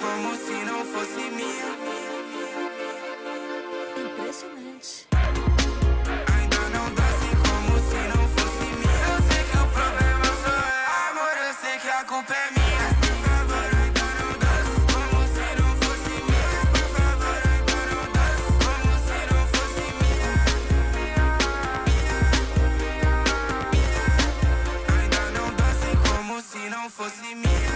como se não fosse minha. Impressionante. Ainda não desce como se não fosse minha. Eu sei que o problema sou eu, amor, eu sei que a culpa é minha. Por favor, ainda não desce como se não fosse minha. Por favor, ainda não desce como se não fosse minha. Ainda não desce como se não fosse minha.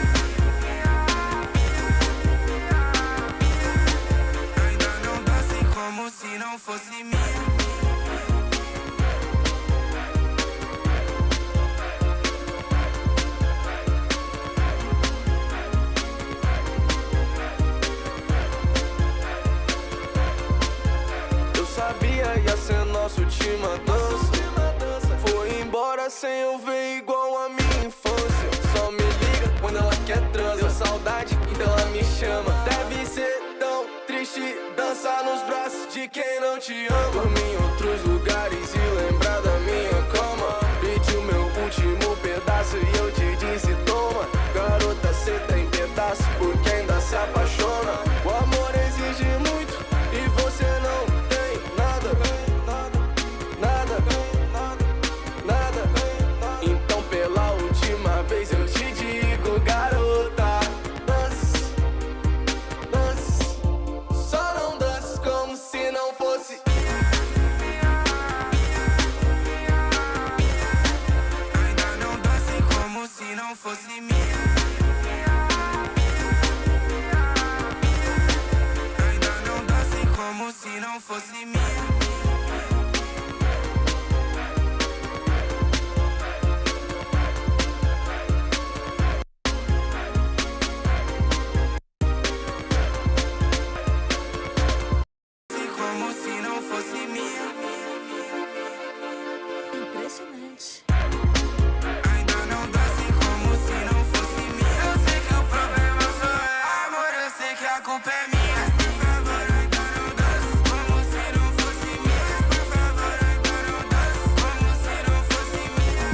Ainda não desce como se não fosse minha. Eu sabia ia ser nossa última dança. Foi embora sem eu ver igual a minha infância. Só me liga quando ela quer transa. Deu saudade, então ela me chama. Deve ser tão triste dançar nos braços de quem não te ama. Dormir em outros lugares e lembrar da minha cama. Pedi o meu último pedaço e eu te disse toma. Garota, cê tem pedaço porque ainda se apaixona. O amor exige muito e você não tem nada. Nada, nada. Então pela última vez eu te digo, garota, dance, dance. Só não dance como se não fosse. Ainda não desce como se não fosse minha. Ainda não desce como se não fosse minha. Como se não fosse minha. Impressionante. Ainda não desce como se não fosse minha. Eu sei que o problema sou eu, amor, eu sei que a culpa é minha. Por favor, ainda não desce como se não fosse minha. Por favor, ainda não desce como se não fosse minha.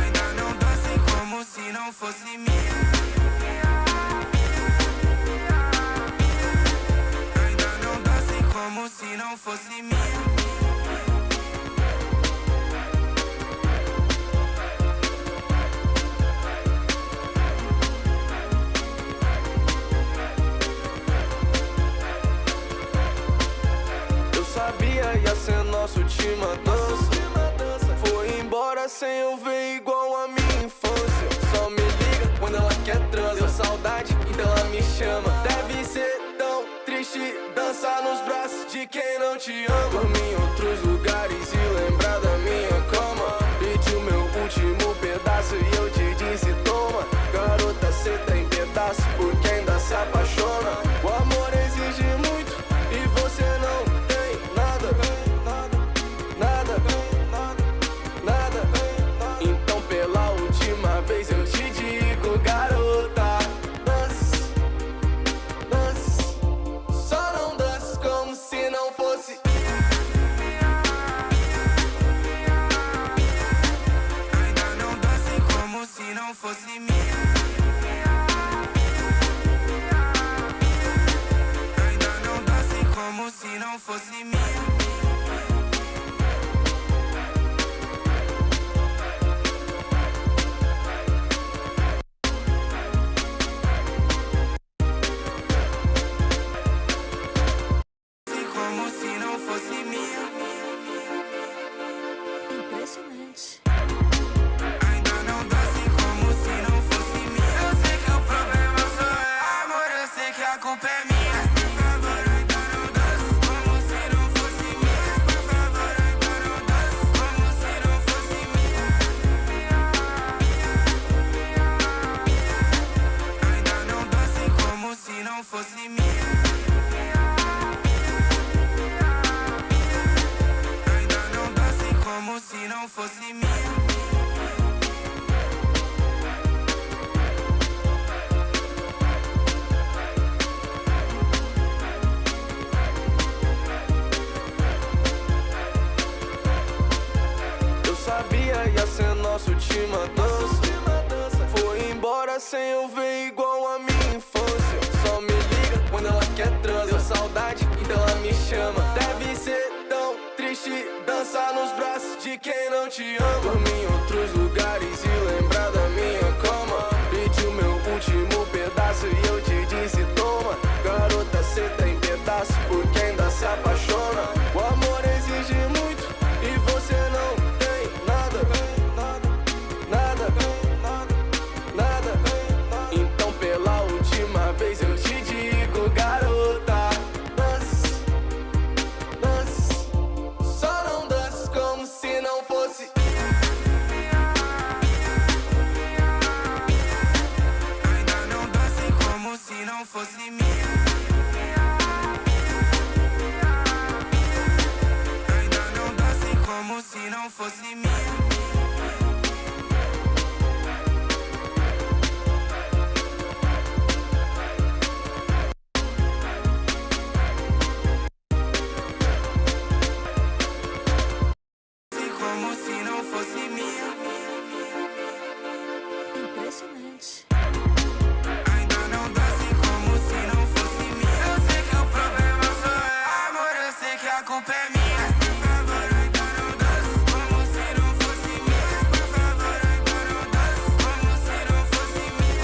Ainda não desce como se não fosse minha. Ainda não desce como se não fosse minha. Eu sabia ia ser nossa última dança. Foi embora sem eu ver igual a minha infância. Só me liga quando ela quer transa. Deu saudade, então ela me chama. Deve ser tão triste dançar nos braços de quem não te ama. Dormir em outros lugares e lembrar da minha cama. Pedi o meu último pedaço e eu te disse toma. Garota, cê tem pedaço porque ainda se apaixona. O amor exige muito e você não tem nada. Nada, nada. Então pela última vez eu te digo, garota, dance, dance. Só não dance como se não fosse. Ainda não desce como se não fosse minha. Ainda não desce como se não fosse minha. Como se não fosse minha. Impressionante. Ainda não desce como se não fosse minha. Eu sei que o problema sou eu, amor, eu sei que a culpa é minha. Por favor, ainda não desce como se não fosse embora sem eu ver igual a minha infância. Só me liga quando ela quer trans. Deu saudade, então ela me chama. Deve ser tão triste dançar nos braços de quem não te ama. Dormir em outros lugares e lembrar da minha cama. Pedi o meu último pedaço e eu te disse toma. Garota, cê tá em pedaço porque ainda se apaixona. O amor exige muito e você não tem nada. Nada, nada. Então pela última vez eu te digo, garota, dance, dance. Só não dance como se não fosse. Ainda não dance como se não fosse minha. Ainda não dance como se não fosse minha. Como se não fosse minha. Impressionante. Ainda não dance como se não fosse minha. Eu sei que o problema sou eu, amor, eu sei que a culpa é minha. Mas por favor, ainda não dance como se não fosse minha. Mas por favor, ainda não dance como se não fosse minha.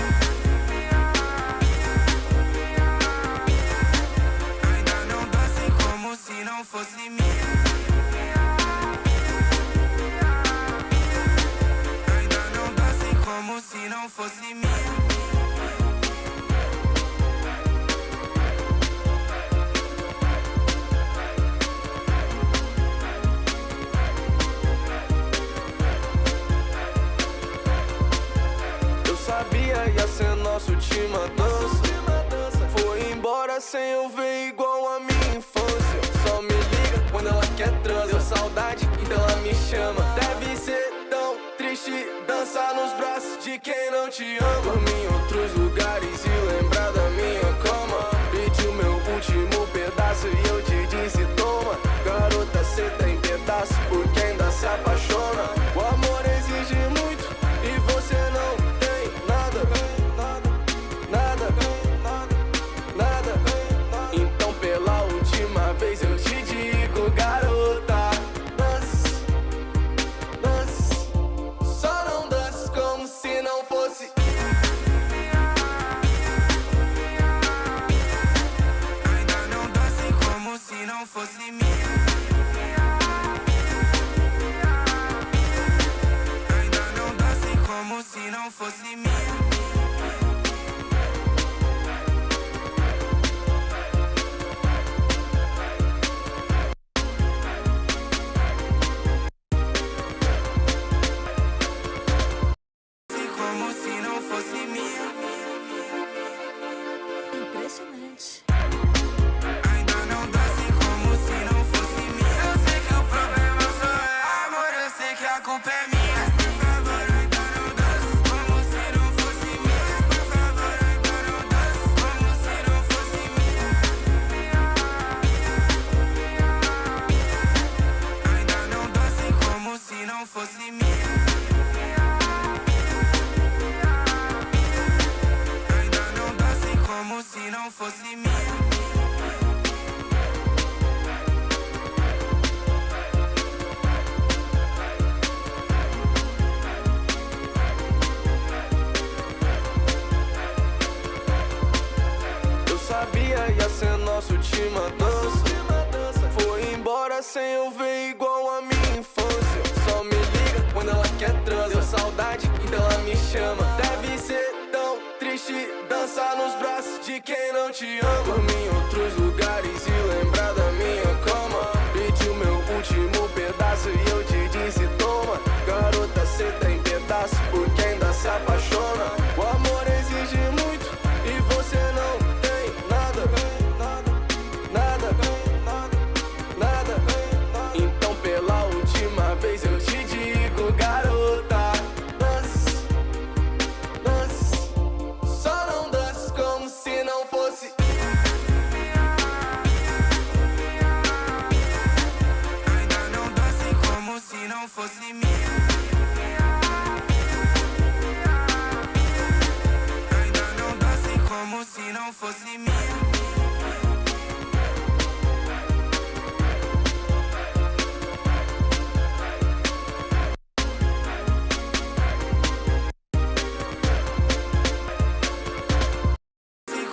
Ainda não dance como se não fosse minha. Ainda não dance como se não fosse minha. Eu sabia ia ser nossa última dança. Foi embora sem eu ver igual a minha infância. Só me liga quando ela quer trans. Deu saudade, então ela me chama. Deve ser tão triste dançar nos braços de quem não te ama. Dormir em outros lugares e lembrar da minha cama. Pedi o meu último pedaço e eu te disse toma. Garota, cê tá em pedaço porque ainda se apaixona. O amor exige muito e você não tem nada. Nada, nada. Então pela última vez eu te digo, garota, dance, dance. Só não dance como se não fosse. Ainda não dance como se não fosse minha. Ainda não dance como se não fosse minha. Como se não fosse minha. Impressionante. Ainda não dance como se não fosse minha. Eu sei que o problema sou eu, amor, eu sei que a culpa é minha. Mas por favor, ainda não dance como se não fosse minha. Mas por favor, ainda não dance como se não fosse minha. Ainda não dance como se não fosse minha. Ainda não dance como se não fosse minha. Eu sabia ia ser nossa última dança. Foi embora sem eu ver igual a minha infância. Só me liga quando ela quer trans. Deu saudade, então ela me chama. Deve ser tão triste dançar nos braços de quem não te ama. Dormir em outros lugares e lembrar da minha cama. Pedi o meu último pedaço e eu te disse toma. Garota, cê tá em pedaço porque ainda se apaixona. O amor exige muito e você não tem nada. Nada, nada. Então pela última vez eu te digo, garota, dance, dance. Só não dance como se não fosse. não fosse minha.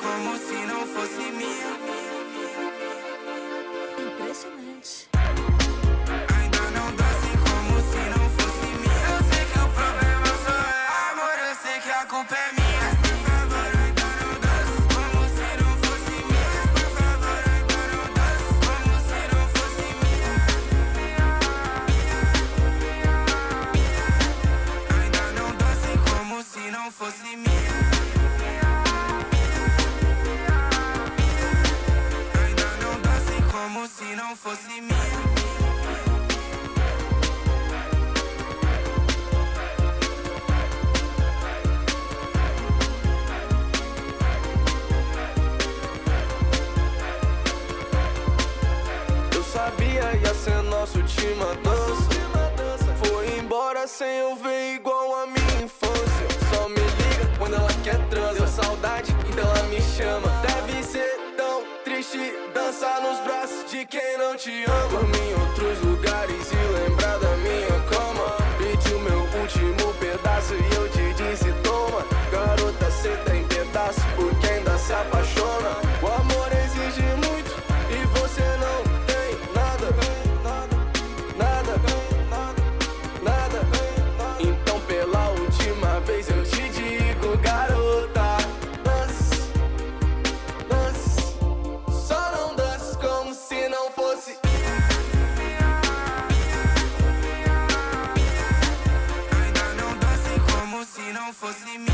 Como se não fosse minha. Impressionante. Ainda não desce como se não fosse minha. Eu sei que o problema sou eu. Amor, eu sei que a culpa é minha. Por favor, ainda não desce como se não fosse minha. Por favor, ainda não desce como se não fosse minha. Ainda não desce como se não fosse minha. Como se não fosse minha. Eu sabia ia ser nosso time a dança. Foi embora sem eu ver igual a minha infância. Só me liga quando ela quer transa. Deu saudade, então ela me chama. Deve ser tão triste dançar nos braços de quem não te ama. Dormir em outros lugares e lembrar da minha cama. Pedi o meu último pedaço e eu te disse toma. Garota, cê tem pedaço porque ainda se apaixona. O amor exige muito e você não tem nada. Nada, nada. Então pela última vez eu te digo, garota, dance, dance. Só não dance como se não fosse. Ainda não desce como se não fosse minha.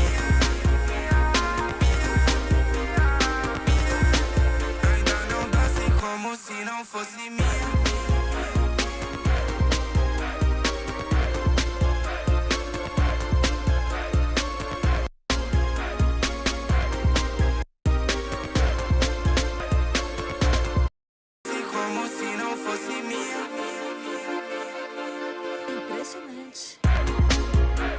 Ainda não desce como se não fosse minha. Como se não fosse minha. Impressionante.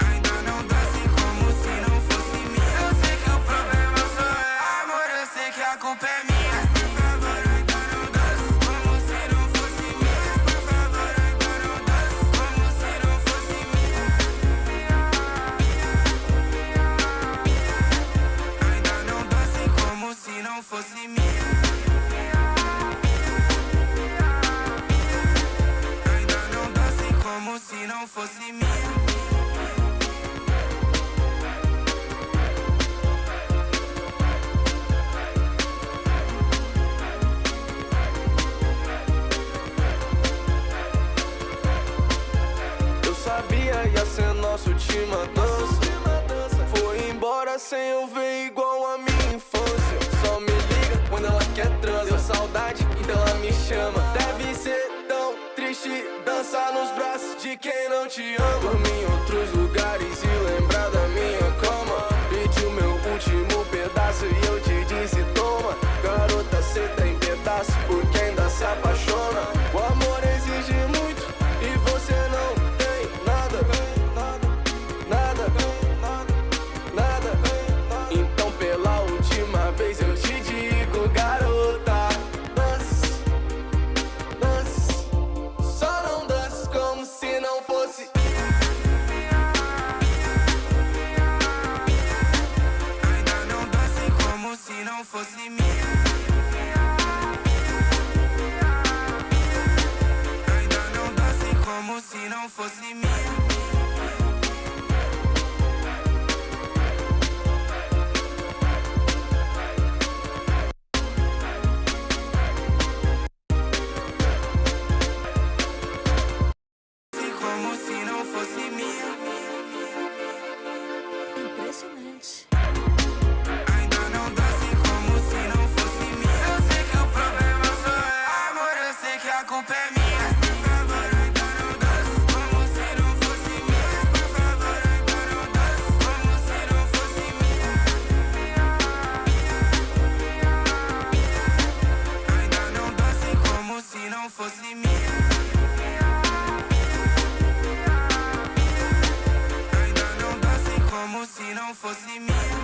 Ainda não desce como se não fosse minha. Eu sei que o problema sou eu. Amor, eu sei que a culpa é minha. Por favor, ainda não desce como se não fosse minha. Por favor, ainda não desce como se não fosse minha. Ainda não desce como se não fosse minha. Ainda não desce como se não fosse minha. Eu sabia ia ser nosso time a dança. Foi embora sem eu ver igual a minha infância. Só me liga quando ela quer transa. Deu saudade, então ela me chama. Deve ser tão triste dançar nos braços de quem não te ama. Dormir em outros lugares e lembrar da minha cama. Pedi o meu último pedaço e eu te disse toma. Garota, cê tem pedaço porque ainda se apaixona. O amor exige muito e você não tem nada. Nada. Então pela última vez eu te digo, garota, dance, dance. Só não dance como se não fosse. Ainda não desce como se não fosse minha. Ainda não desce como se não fosse minha. Como se não fosse minha. Impressionante. Ainda não desce como se não fosse minha. Eu sei que o problema sou eu. Amor, eu sei que a culpa é minha. Por favor, ainda não desce como se não fosse minha. Por favor, ainda não desce como se não fosse minha. Ainda não desce como se não fosse minha. Ainda não desce como se não fosse minha.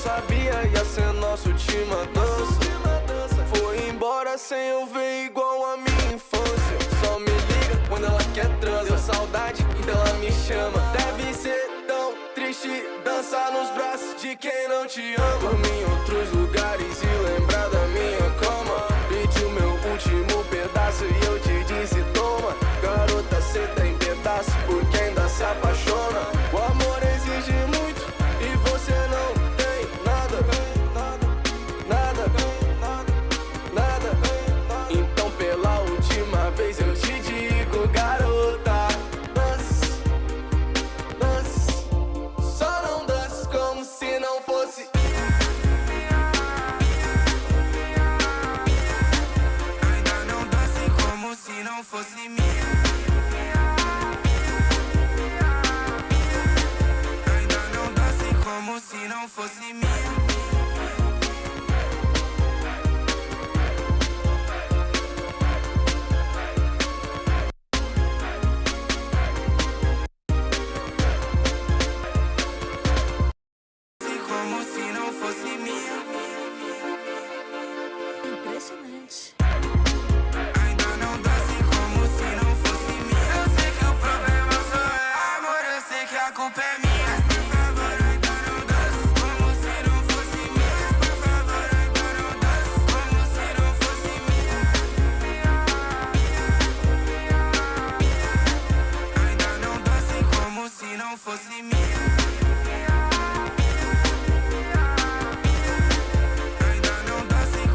sabia ia ser nossa última dança. Foi embora sem eu ver igual a minha infância. Só me liga quando ela quer transa. Deu saudade, então ela me chama. Deve ser tão triste dançar nos braços de quem não te ama. Dormir em outros lugares e lembrar da minha cama. Pedi o meu último pedaço e eu te disse toma. Garota, cê tá em pedaço porque ainda se apaixona. O amor exige muito e você não tem nada. Nada. Então pela última vez eu te digo, garota, dance. Só não dance como se não fosse. Ainda não dance como se não fosse minha. Ainda não dance como se não fosse minha. Como se não fosse minha. Impressionante. Ainda não dance como se não fosse minha. Eu sei que o problema sou eu. Amor, eu sei que a culpa é minha. Por favor, ainda não dance como se não fosse minha. Por favor, ainda não dance como se não fosse minha. Ainda não dance como se não fosse minha.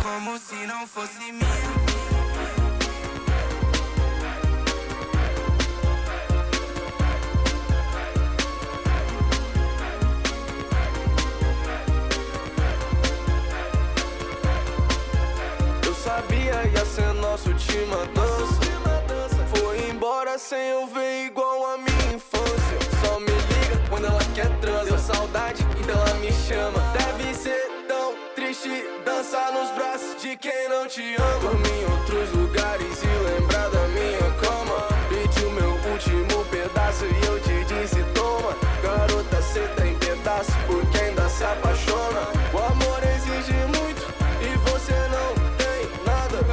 Como se não fosse minha. Eu sabia ia ser nossa última dança. Foi embora sem eu ver igual a minha infância. Só me liga quando ela quer transa. Deu saudade, então ela me chama. Deve ser tão triste dançar nos braços de quem não te ama. Dormir em outros lugares e lembrar da minha cama. Pedi o meu último pedaço e eu te disse toma. Garota, cê tá em pedaço porque ainda se apaixona. O amor exige muito e você não tem nada.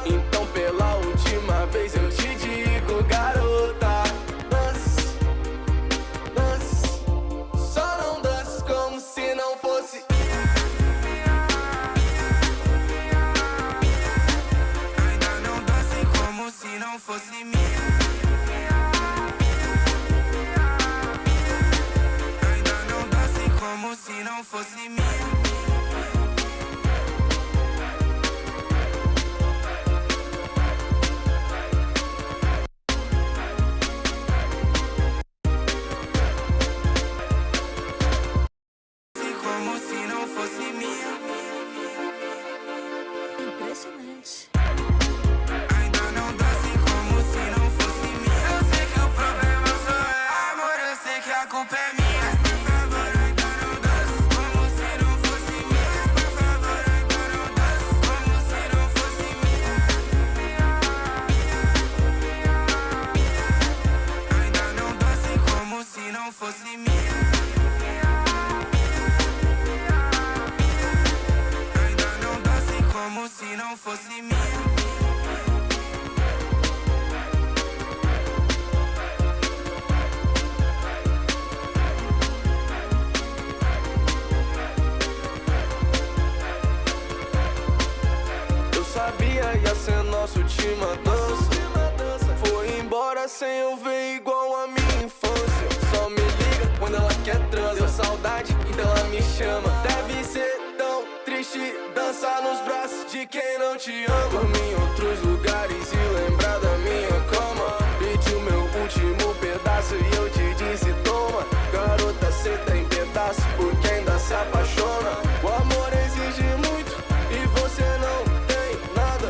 Então pela última vez eu te digo, garota, dance. Só não dance como se não fosse. Ainda não dance como se não fosse minha. Ainda não dance como se não fosse minha. Como se não fosse minha. Impressionante. Ainda não dance como se não fosse minha. Eu sei que o problema sou eu. Amor, eu sei que a culpa é minha. Por favor, ainda não dance como se não fosse minha. Por favor, ainda não dance como se não fosse minha. Ainda não dance como se não fosse minha. Ainda não dance como se não fosse minha. Eu sabia ia ser nossa última dança. Foi embora sem eu ver igual a minha infância. Só me liga quando ela quer transa. Deu saudade, então ela me chama. Deve ser tão triste dançar nos braços de quem não te ama. Dormir em outros lugares e lembrar da minha cama. Pedi o meu último pedaço e eu te disse toma. Garota, cê tá em pedaço porque ainda se apaixona. O amor exige muito e você não tem nada.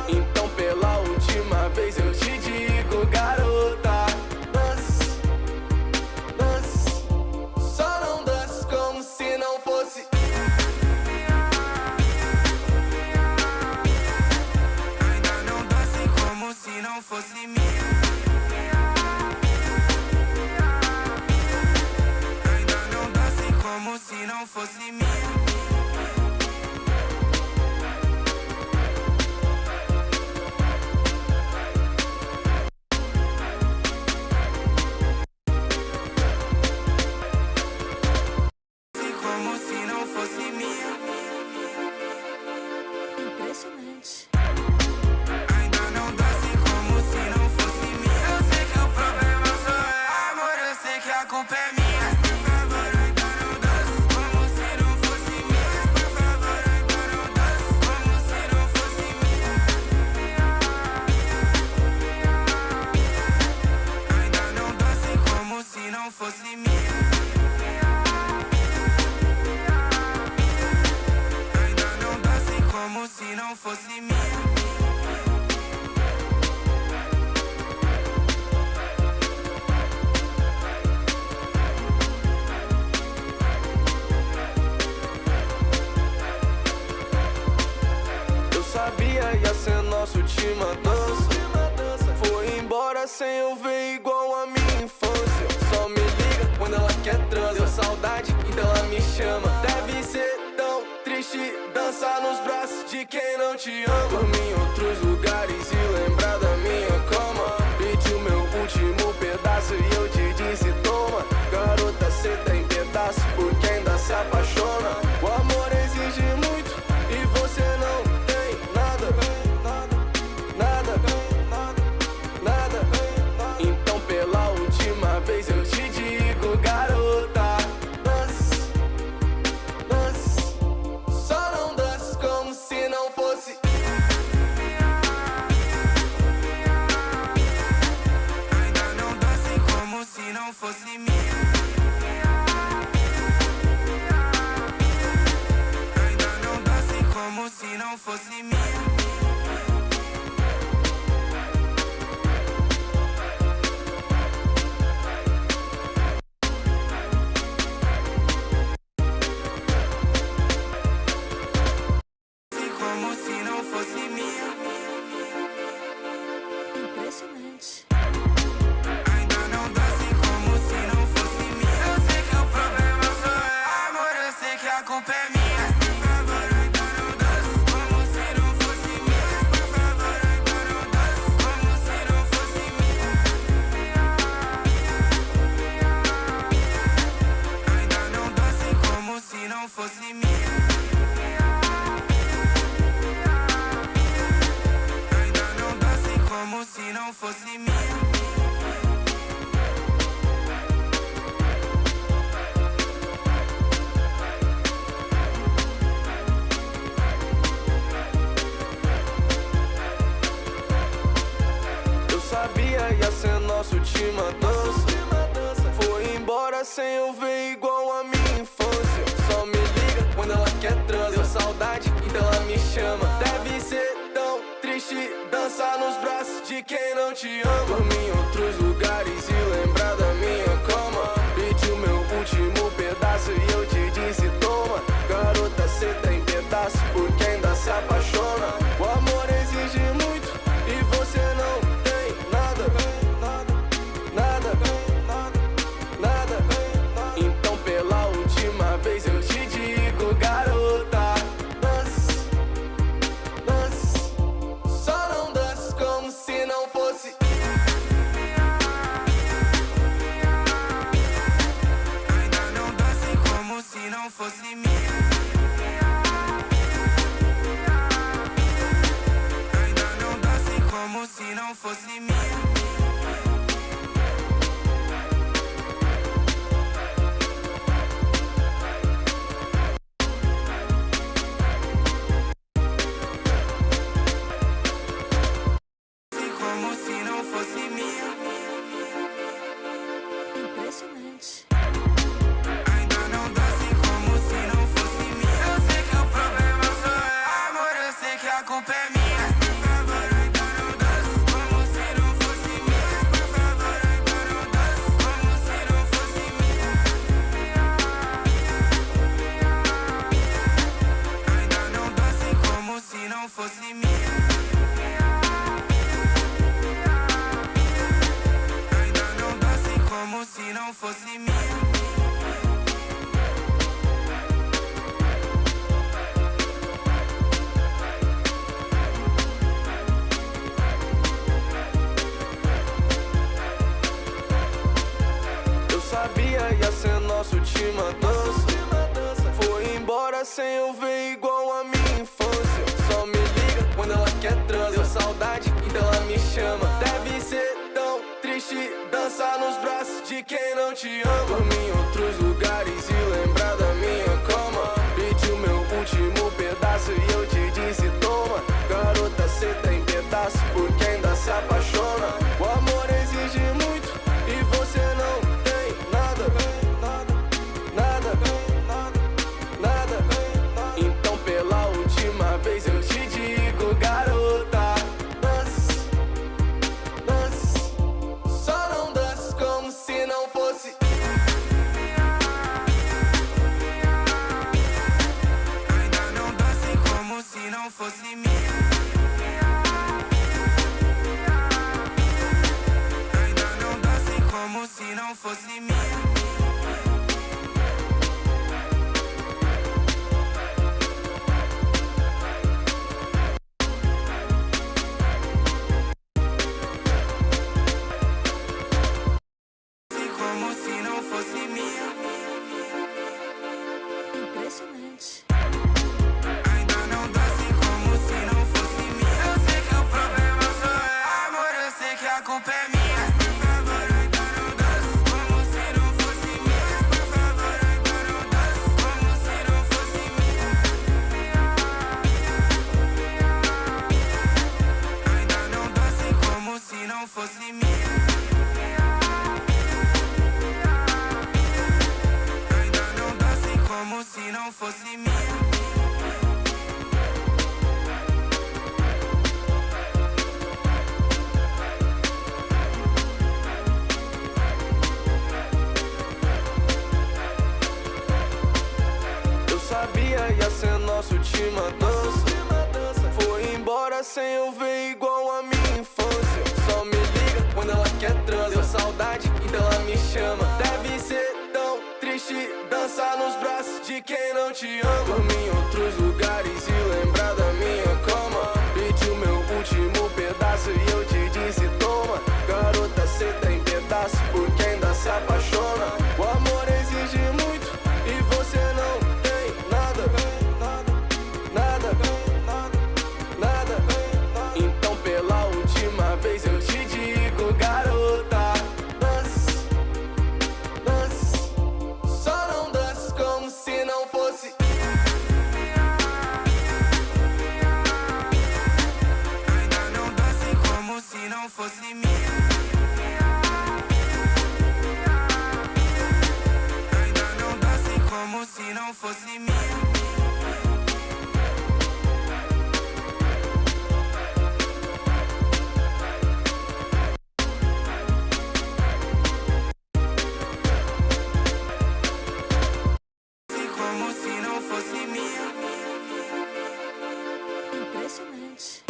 Então pela última vez eu te digo, garota, dance. Só não dance como se não fosse. se não fosse minha. Ainda não doce como se não fosse minha. Impressionante. Ainda não doce como se não fosse minha. Eu sei que o problema sou eu, amor, eu sei que a culpa é minha. Mas por favor, ainda não doce como se não fosse minha. Mas por favor, ainda não doce como se não fosse minha. Ainda não doce como se não fosse minha. Como se não fosse minha. Eu sabia ia ser nosso time a dança. Foi embora sem eu ver igual a minha infância. Só me liga quando ela quer transa. Deu saudade, então ela me chama. Deve ser tão triste dançar nos braços de quem não te ama. Dormir em outros lugares e lembrar da minha cama. Pedi o meu último pedaço e eu te disse toma. Garota, cê tem pedaço porque ainda se apaixona. O amor exige muito e você não tem nada. Nada. Então pela última vez eu te digo, garota, dance. Só não dance como se não fosse. Ainda não dance como se não fosse minha. Ainda não dance como se não fosse minha. Como se não fosse minha. Impressionante. Ainda não doce como se não fosse minha. Eu sei que o problema sou eu, amor, eu sei que a culpa é minha. Mas por favor, ainda não doce como se não fosse minha. Mas por favor, ainda não doce como se não fosse minha. Ainda não doce como se não fosse minha. Como se não fosse minha. Eu sabia ia ser nosso time a dança. Foi embora sem eu ver igual a minha infância. Só me liga quando ela quer transa. Deu saudade, então ela me chama. Deve ser tão triste dançar nos braços de quem não te ama. Dormir em outros lugares e lembrar da minha cama. Pedi o meu último pedaço e eu te disse toma. Garota, cê tem pedaço porque ainda se apaixona. O amor exige muito e você não tem nada. Então pela última vez eu te digo, garota, dance. Só não dance como se não fosse. Ainda não dance como se não fosse minha. Ainda não dance como se não fosse minha. Como se não fosse minha. Impressionante. Ainda não doce como se não fosse minha. Eu sei que o problema sou eu, amor, eu sei que a culpa é minha. Mas por favor, ainda não doce como se não fosse minha. Mas por nossa última dança. Foi embora sem eu ver igual a minha infância. Só me liga quando ela quer trans. Deu saudade, então ela me chama. Deve ser tão triste dançar nos braços de quem não te ama. Dormir em outros lugares e lembrar da minha cama. Pedi o meu último pedaço e eu te disse toma. Garota, cê tá em pedaço porque ainda se apaixona. O amor exige muito e você não tem nada. Nada. Então pela última vez eu te digo, garota, dance. Só não dance como se não fosse. Ainda não dance como se não fosse minha. Ainda não dance como se não fosse minha. Como se não fosse minha. Impressionante. Ainda não dance como se não fosse minha. Eu sei que o problema sou eu, amor, eu sei que a culpa é minha. Por favor, ainda não dance como se não fosse minha. Por favor, ainda não dance como se não fosse minha. Ainda não dance como se não fosse minha. Ainda não dance como se não fosse minha. Eu sabia ia ser nossa última dança. Foi embora sem eu ver igual a minha infância. Só me liga quando ela quer trans. Deu saudade, então ela me chama. Deve ser tão triste dançar nos braços de quem não te ama. Dormir em outros lugares e lembrar da minha cama. Pedi o meu último pedaço e eu te disse toma. Garota, cê tá em pedaço porque ainda se apaixona. O amor exige muito e você não tem nada. Então pela última vez eu te digo, garota, dance. Só não dance como se não fosse. Ainda não dance como se não fosse minha. Ainda não dance como se não fosse minha. Como se não fosse minha. Impressionante.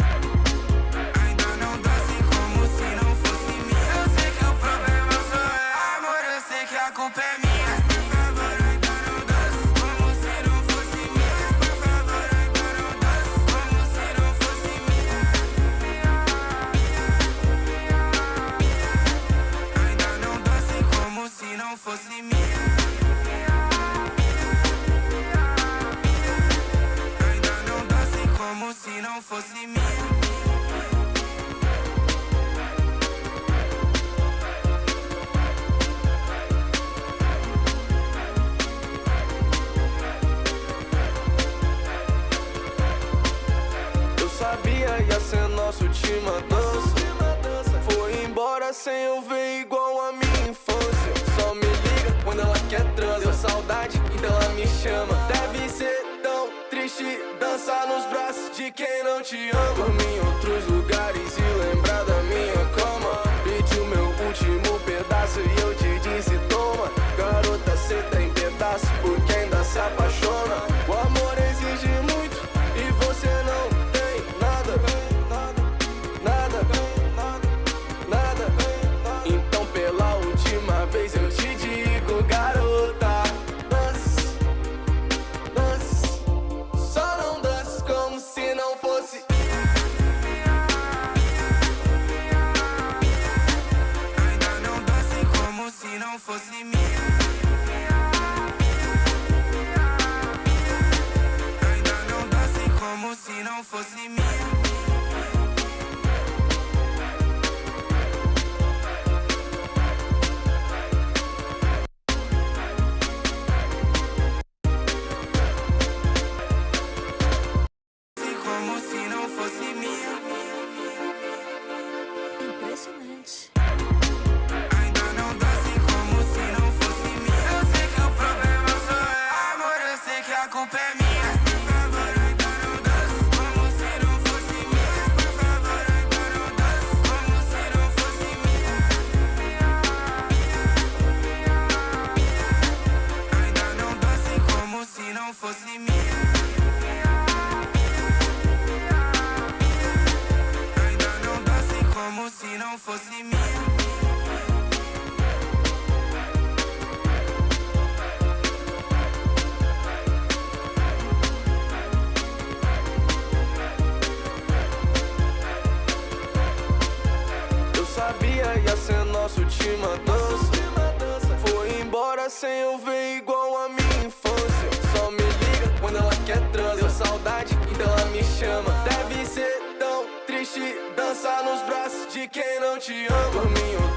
Ainda não dance como se não fosse minha. Eu sei que o problema sou eu, amor, eu sei que a culpa é minha. Por favor, ainda não dance como se não fosse minha. Por favor, ainda não dance como se não fosse minha. Ainda não dance como se não fosse minha. Ainda não dance como se não fosse minha. Eu sabia ia ser nossa última dança. Foi embora sem eu ver igual a minha infância. Só me liga quando ela quer trans. Deu saudade, então ela me chama. Deve ser tão triste dançar nos braços de quem não te ama. Dormir em outros lugares e lembrar da minha cama. Pedi o meu último pedaço e eu te disse toma. Garota, cê tá em pedaço porque ainda se apaixona. O amor exige muito e você não tem nada. Então pela última vez eu te digo, garota, dance. Só não dance como se não fosse. minha. Eu sabia ia ser nosso time a dança. Foi embora sem eu ver igual a minha infância. Só me liga quando ela quer transa. Deu saudade, então ela me chama. Deve ser tão triste dançar nos braços de quem não te ama. Por mim,